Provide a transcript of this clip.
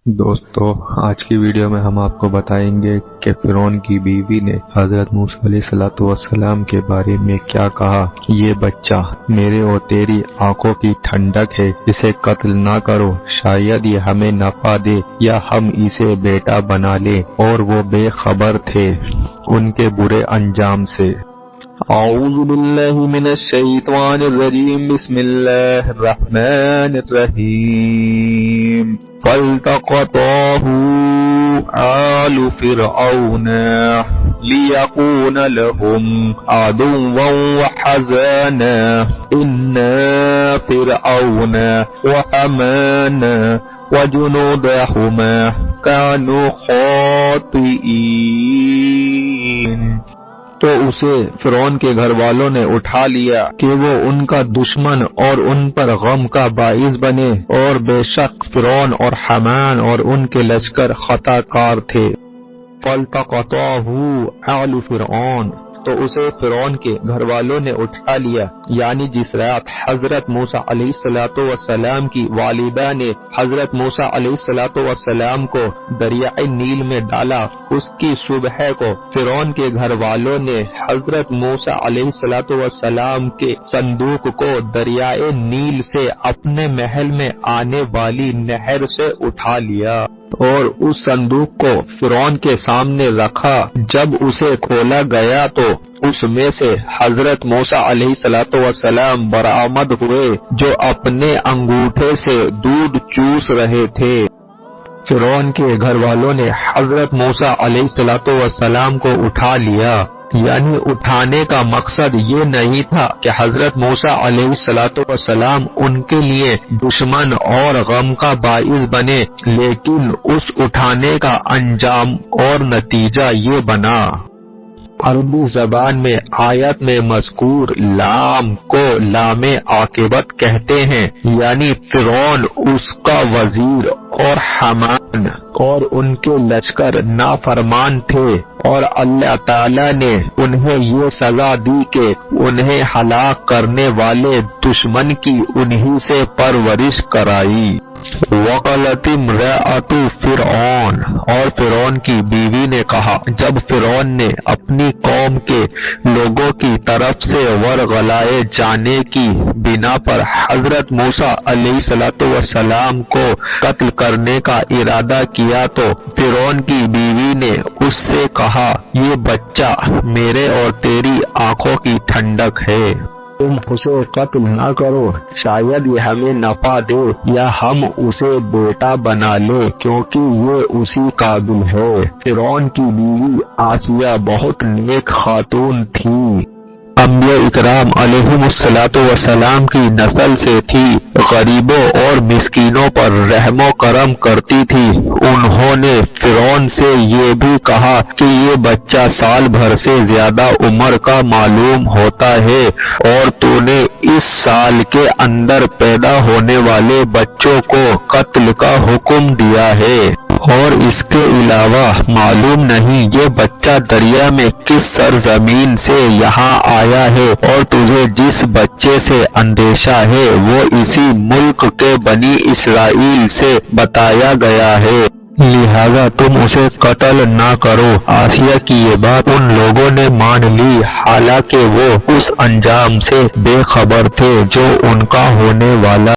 دوستو، آج کی ویڈیو میں ہم آپ کو بتائیں گے کہ فرعون کی بیوی نے حضرت موسیٰ علیہ السلام کے بارے میں کیا کہا۔ یہ بچہ میرے اور تیری آنکھوں کی ٹھنڈک ہے، اسے قتل نہ کرو، شاید یہ ہمیں نفع دے یا ہم اسے بیٹا بنا لیں۔ اور وہ بے خبر تھے ان کے برے انجام سے۔ اعوذ باللہ من الشیطان الرجیم، بسم اللہ الرحمن الرحیم۔ فالتقطه آل فرعون ليكون لهم عدوا وحزانا إن فرعون وحامان وجنودهما كانوا خاطئين۔ تو اسے فرعون کے گھر والوں نے اٹھا لیا کہ وہ ان کا دشمن اور ان پر غم کا باعث بنے، اور بے شک فرعون اور حامان اور ان کے لشکر خطا کار تھے۔ فالتقطه آل فرعون، تو اسے فرعون کے گھر والوں نے اٹھا لیا، یعنی جس رات حضرت موسیٰ علیہ السلام کی والدہ نے حضرت موسیٰ علیہ السلام کو دریائے نیل میں ڈالا، اس کی صبح کو فرعون کے گھر والوں نے حضرت موسیٰ علیہ السلام کے صندوق کو دریائے نیل سے اپنے محل میں آنے والی نہر سے اٹھا لیا اور اس صندوق کو فرعون کے سامنے رکھا۔ جب اسے کھولا گیا تو اس میں سے حضرت موسیٰ علیہ السلام برآمد ہوئے، جو اپنے انگوٹھے سے دودھ چوس رہے تھے۔ فرعون کے گھر والوں نے حضرت موسیٰ علیہ السلام کو اٹھا لیا، یعنی اٹھانے کا مقصد یہ نہیں تھا کہ حضرت موسیٰ علیہ السلام ان کے لیے دشمن اور غم کا باعث بنے، لیکن اس اٹھانے کا انجام اور نتیجہ یہ بنا۔ عربی زبان میں آیت میں مذکور لام کو لام عاقبت کہتے ہیں، یعنی فرعون، اس کا وزیر اور حامان اور ان کے لشکر نافرمان تھے، اور اللہ تعالی نے انہیں یہ سزا دی کہ انہیں ہلاک کرنے والے دشمن کی انہی سے پرورش کرائی۔ وقالت امرأۃ فرعون، اور فرعون کی بیوی نے کہا جب فرعون نے اپنی قوم کے لوگوں کی طرف سے ورغلائے جانے کی بنا پر حضرت موسیٰ علیہ السلام کو قتل کرنے کا ارادہ کیا، تو فرعون کی بیوی نے اس سے کہا یہ بچہ میرے اور تیری آنکھوں کی ٹھنڈک ہے، تم اسے قتل نہ کرو، شاید یہ ہمیں نفع دے یا ہم اسے بیٹا بنا لیں، کیونکہ یہ اسی قابل ہے۔ فرعون کی بیوی آسیہ بہت نیک خاتون تھی، انبیاء اکرام علیہم السلام کی نسل سے تھی، غریبوں اور مسکینوں پر رحم و کرم کرتی تھی۔ انہوں نے فرعون سے یہ بھی کہا کہ یہ بچہ سال بھر سے زیادہ عمر کا معلوم ہوتا ہے، اور تو نے اس سال کے اندر پیدا ہونے والے بچوں کو قتل کا حکم دیا ہے، اور اس کے علاوہ معلوم نہیں یہ بچہ دریا میں کس سرزمین سے یہاں آیا ہے، اور تجھے جس بچے سے اندیشہ ہے وہ اسی ملک کے بنی اسرائیل سے بتایا گیا ہے، لہذا تم اسے قتل نہ کرو۔ آسیہ کی یہ بات ان لوگوں نے مان لی، حالانکہ وہ اس انجام سے بے خبر تھے جو ان کا ہونے والا